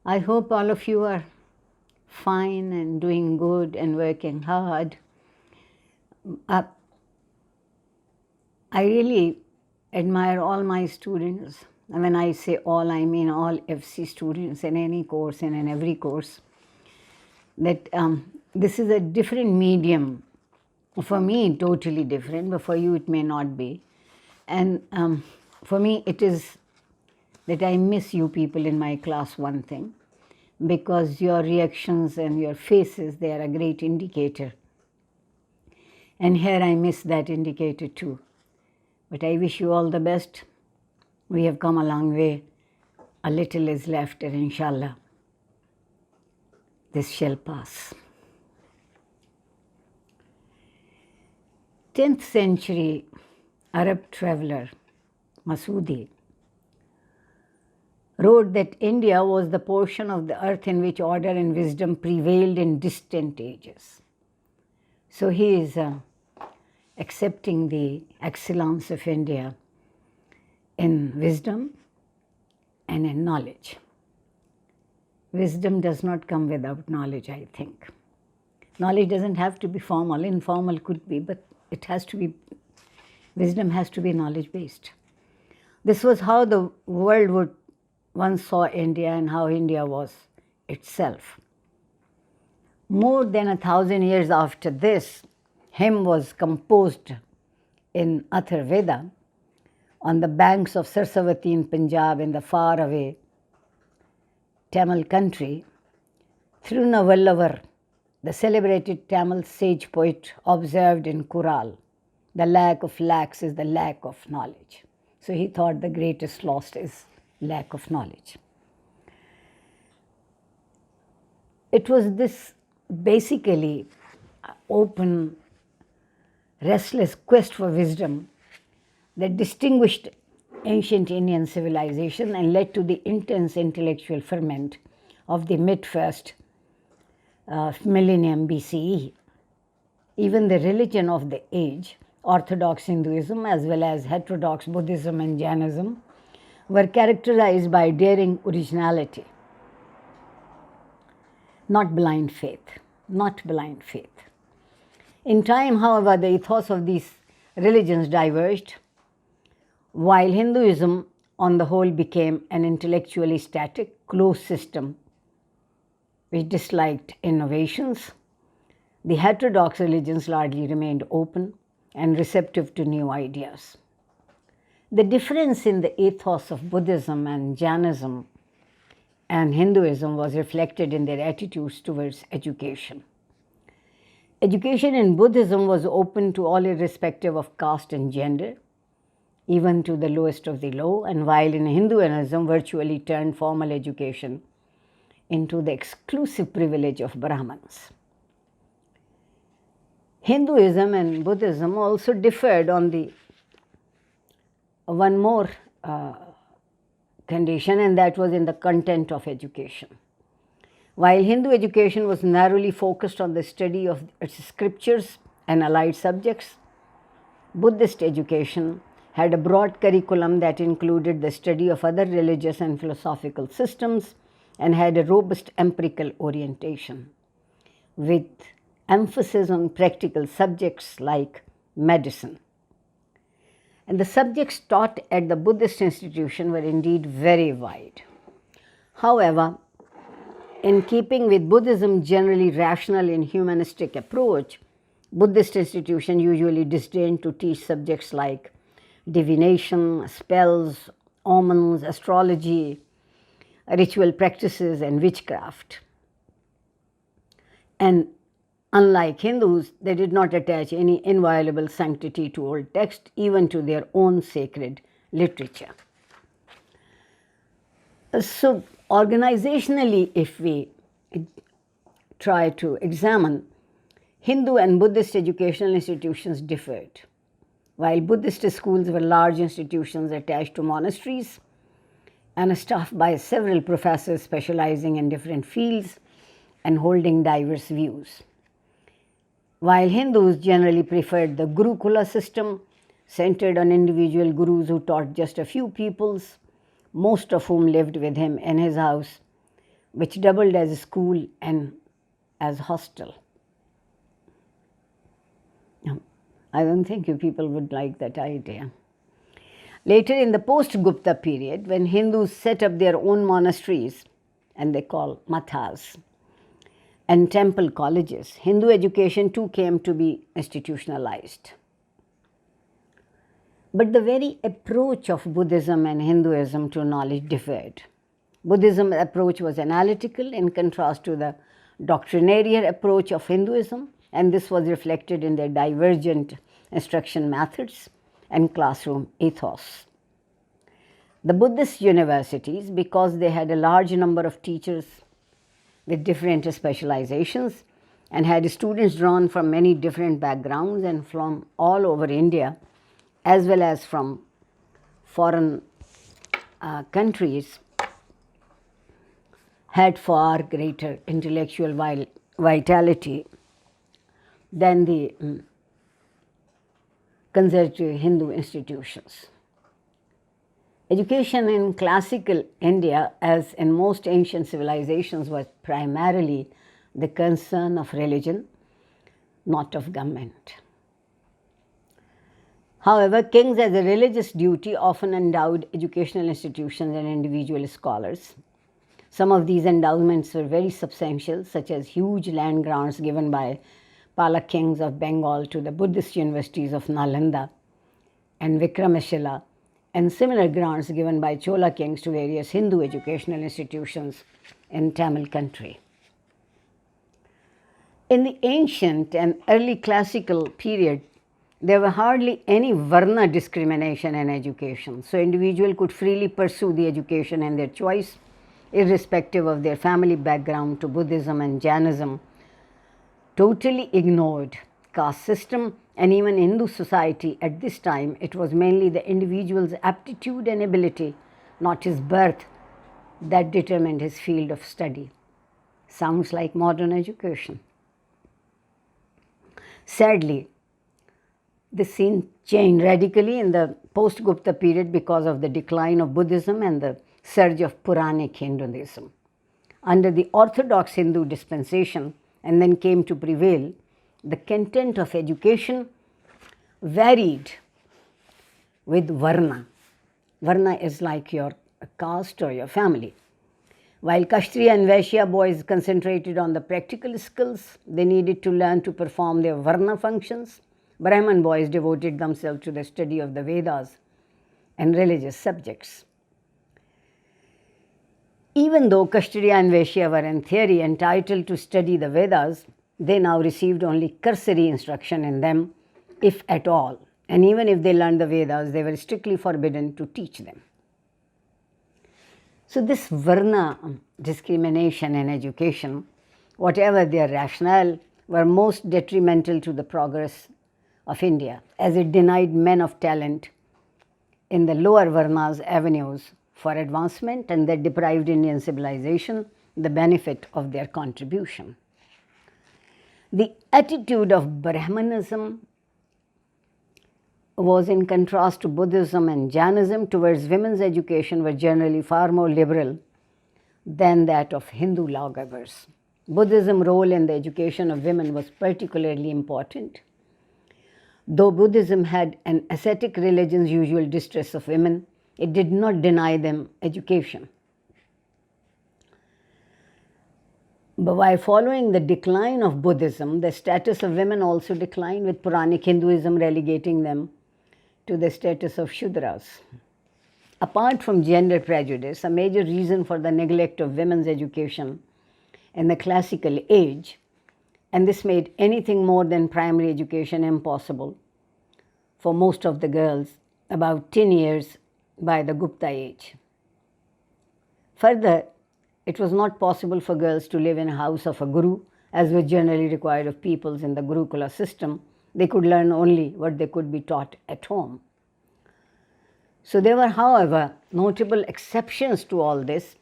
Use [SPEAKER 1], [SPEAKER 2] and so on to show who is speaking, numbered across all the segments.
[SPEAKER 1] I hope all of you are fine and doing good and working hard. Uh, I really admire all my students. And when I say all, I mean all FC students in any course and in every course. That this is a different medium. For me, totally different, but for you, it may not be. And for me, it is that I miss you people in my class, one thing, because your reactions and your faces, they are a great indicator. And here I miss that indicator too. But I wish you all the best. We have come a long way. A little is left, and inshallah, this shall pass. 10th century Arab traveler Masudi wrote that India was the portion of the earth in which order and wisdom prevailed in distant ages. So he is accepting the excellence of India in wisdom and in knowledge. Wisdom does not come without knowledge, I think. Knowledge doesn't have to be formal. Informal could be, but it has to be, wisdom has to be knowledge-based. This was how the world would once saw India and how India was itself. More than 1,000 years after this, hymn was composed in Atharveda on the banks of Sarsavati in Punjab in the faraway Tamil country. Thirunavalluvar, the celebrated Tamil sage poet, observed in Kural, the lack of lacks is the lack of knowledge. So he thought the greatest loss is lack of knowledge. It was this basically open, restless quest for wisdom that distinguished ancient Indian civilization and led to the intense intellectual ferment of the mid-first millennium BCE. Even the religion of the age, Orthodox Hinduism as well as heterodox Buddhism and Jainism, were characterized by daring originality, not blind faith, not blind faith. In time, however, the ethos of these religions diverged, while Hinduism on the whole became an intellectually static, closed system which disliked innovations. The heterodox religions largely remained open and receptive to new ideas. The difference in the ethos of Buddhism and Jainism and Hinduism was reflected in their attitudes towards education. Education in Buddhism was open to all irrespective of caste and gender, even to the lowest of the low, and while in Hinduism virtually turned formal education into the exclusive privilege of Brahmins. Hinduism and Buddhism also differed on the one more condition, and that was in the content of education. While Hindu education was narrowly focused on the study of its scriptures and allied subjects, Buddhist education had a broad curriculum that included the study of other religious and philosophical systems and had a robust empirical orientation, with emphasis on practical subjects like medicine. And the subjects taught at the Buddhist institution were indeed very wide. However, in keeping with Buddhism's generally rational and humanistic approach, Buddhist institution usually disdained to teach subjects like divination, spells, omens, astrology, ritual practices, and witchcraft. And unlike Hindus, they did not attach any inviolable sanctity to old text, even to their own sacred literature. So, organizationally, if we try to examine, Hindu and Buddhist educational institutions differed. While Buddhist schools were large institutions attached to monasteries and staffed by several professors specializing in different fields and holding diverse views. While Hindus generally preferred the Gurukula system, centered on individual gurus who taught just a few pupils, most of whom lived with him in his house, which doubled as a school and as hostel. I don't think you people would like that idea. Later in the post-Gupta period, when Hindus set up their own monasteries, and they call mathas, and temple colleges, Hindu education too came to be institutionalized. But the very approach of Buddhism and Hinduism to knowledge differed. Buddhism's approach was analytical in contrast to the doctrinaire approach of Hinduism, and this was reflected in their divergent instruction methods and classroom ethos. The Buddhist universities, because they had a large number of teachers with different specializations and had students drawn from many different backgrounds and from all over India, as well as from foreign countries, had far greater intellectual vitality than the conservative Hindu institutions. Education in classical India, as in most ancient civilizations, was primarily the concern of religion, not of government. However, kings, as a religious duty, often endowed educational institutions and individual scholars. Some of these endowments were very substantial, such as huge land grants given by Palak kings of Bengal to the Buddhist universities of Nalanda and Vikramashila, and similar grants given by Chola kings to various Hindu educational institutions in Tamil country. In the ancient and early classical period, there were hardly any Varna discrimination in education, so individuals could freely pursue the education in their choice, irrespective of their family background. To Buddhism and Jainism totally ignored caste system, and even Hindu society at this time, it was mainly the individual's aptitude and ability, not his birth, that determined his field of study. Sounds like modern education. Sadly, this scene changed radically in the post-Gupta period because of the decline of Buddhism and the surge of Puranic Hinduism. Under the orthodox Hindu dispensation, and then came to prevail, the content of education varied with Varna. Varna is like your caste or your family. While Kshatriya and Vaishya boys concentrated on the practical skills they needed to learn to perform their Varna functions, Brahman boys devoted themselves to the study of the Vedas and religious subjects. Even though Kshatriya and Vaishya were in theory entitled to study the Vedas, they now received only cursory instruction in them, if at all. And even if they learned the Vedas, they were strictly forbidden to teach them. So this Varna discrimination in education, whatever their rationale, were most detrimental to the progress of India, as it denied men of talent in the lower Varnas avenues for advancement, and that deprived Indian civilization the benefit of their contribution. The attitude of Brahmanism was in contrast to Buddhism and Jainism towards women's education were generally far more liberal than that of Hindu lawgivers. Buddhism's role in the education of women was particularly important. Though Buddhism had an ascetic religion's usual distress of women, it did not deny them education. But while following the decline of Buddhism, the status of women also declined, with Puranic Hinduism relegating them to the status of Shudras. Apart from gender prejudice, a major reason for the neglect of women's education in the classical age, and this made anything more than primary education impossible for most of the girls about 10 years by the Gupta age. Further, it was not possible for girls to live in a house of a guru, as was generally required of pupils in the Gurukula system. They could learn only what they could be taught at home. So there were, however, notable exceptions to all this,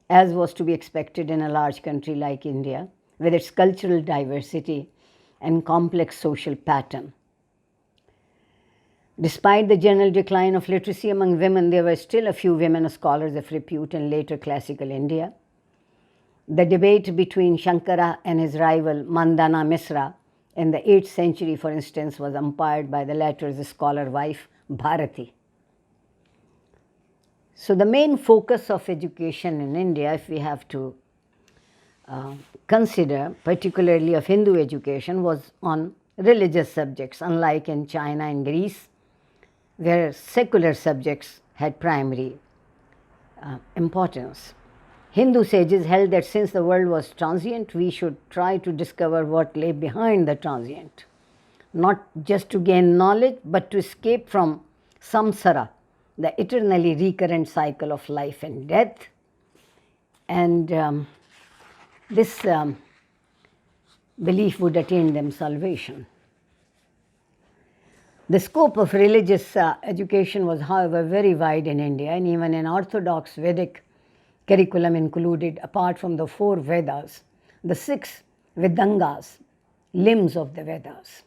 [SPEAKER 1] as was to be expected in a large country like India, with its cultural diversity and complex social pattern. Despite the general decline of literacy among women, there were still a few women scholars of repute in later classical India. The debate between Shankara and his rival Mandana Misra in the 8th century, for instance, was umpired by the latter's scholar wife Bharati. So the main focus of education in India, if we have to consider, particularly of Hindu education, was on religious subjects, unlike in China and Greece, where secular subjects had primary importance. Hindu sages held that since the world was transient, we should try to discover what lay behind the transient, not just to gain knowledge, but to escape from samsara, the eternally recurrent cycle of life and death. And this belief would attain them salvation. The scope of religious education was, however, very wide in India, and even an orthodox Vedic curriculum included, apart from the 4 Vedas, the 6 Vedangas, limbs of the Vedas: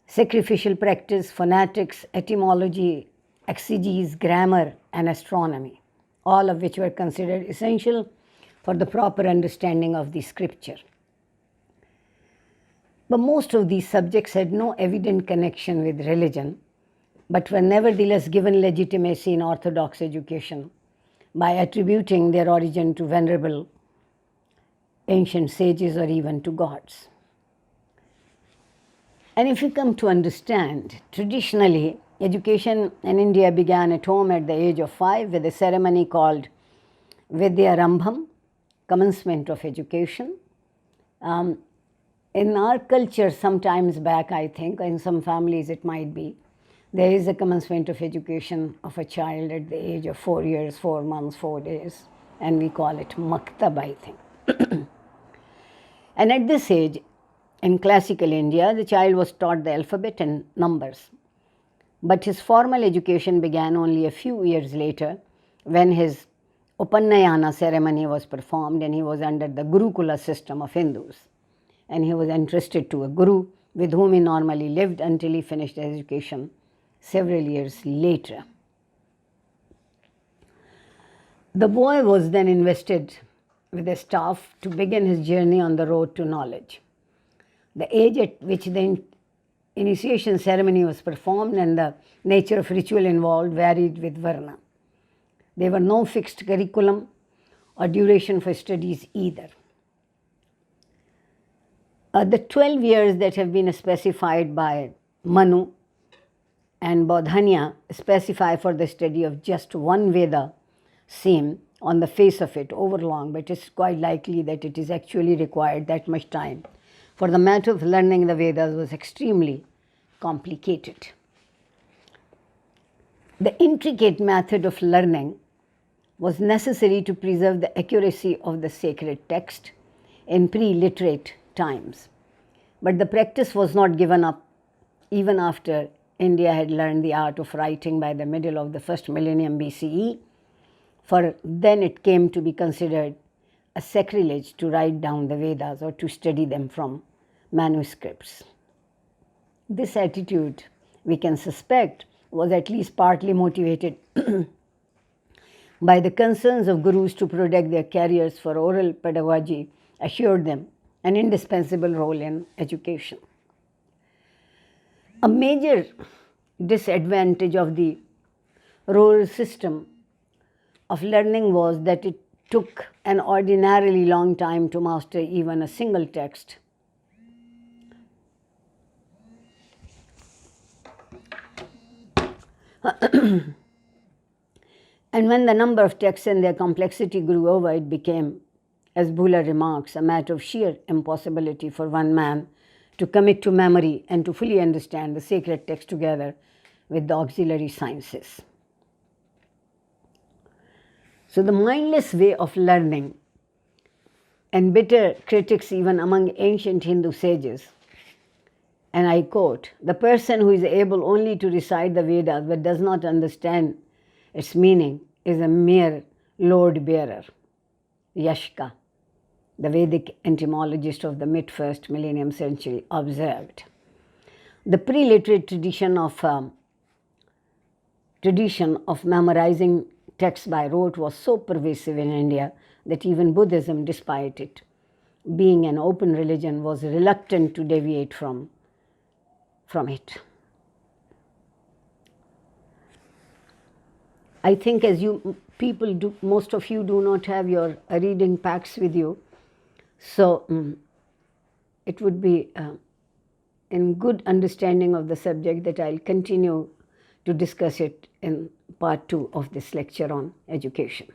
[SPEAKER 1] sacrificial practice, phonetics, etymology, exegesis, grammar, and astronomy, all of which were considered essential for the proper understanding of the scripture. But most of these subjects had no evident connection with religion, but were nevertheless given legitimacy in orthodox education by attributing their origin to venerable ancient sages or even to gods. And if you come to understand, traditionally, education in India began at home at the age of 5 with a ceremony called Vidyarambham, commencement of education. In our culture, sometimes back, I think, in some families it might be, there is a commencement of education of a child at the age of 4 years, 4 months, 4 days, and we call it maktab, I think. And at this age, in classical India, the child was taught the alphabet and numbers. But his formal education began only a few years later, when his Upanayana ceremony was performed and he was under the Gurukula system of Hindus. And he was entrusted to a guru with whom he normally lived until he finished his education several years later. The boy was then invested with a staff to begin his journey on the road to knowledge. The age at which the initiation ceremony was performed and the nature of ritual involved varied with Varna. There were no fixed curriculum or duration for studies either. The 12 years that have been specified by Manu and Bodhanya specify for the study of just one Veda seem, on the face of it, overlong, but it's quite likely that it is actually required that much time, for the matter of learning the Vedas was extremely complicated. The intricate method of learning was necessary to preserve the accuracy of the sacred text in pre-literate times. But the practice was not given up even after India had learned the art of writing by the middle of the first millennium BCE, for then it came to be considered a sacrilege to write down the Vedas or to study them from manuscripts. This attitude, we can suspect, was at least partly motivated by the concerns of gurus to protect their careers, for oral pedagogy assured them an indispensable role in education. A major disadvantage of the rural system of learning was that it took an ordinarily long time to master even a single text. And when the number of texts and their complexity grew over, it became, as Bhula remarks, a matter of sheer impossibility for one man to commit to memory and to fully understand the sacred text together with the auxiliary sciences. So the mindless way of learning and bitter critics even among ancient Hindu sages, and I quote, "The person who is able only to recite the Vedas but does not understand its meaning is a mere load-bearer." Yashka, the Vedic entomologist of the mid-first millennium century, observed. The pre-literate tradition of tradition of memorizing texts by rote was so pervasive in India that even Buddhism, despite it being an open religion, was reluctant to deviate from it. I think as you people do, most of you do not have your reading packs with you, so it would be in good understanding of the subject that I'll continue to discuss it in part 2 of this lecture on education.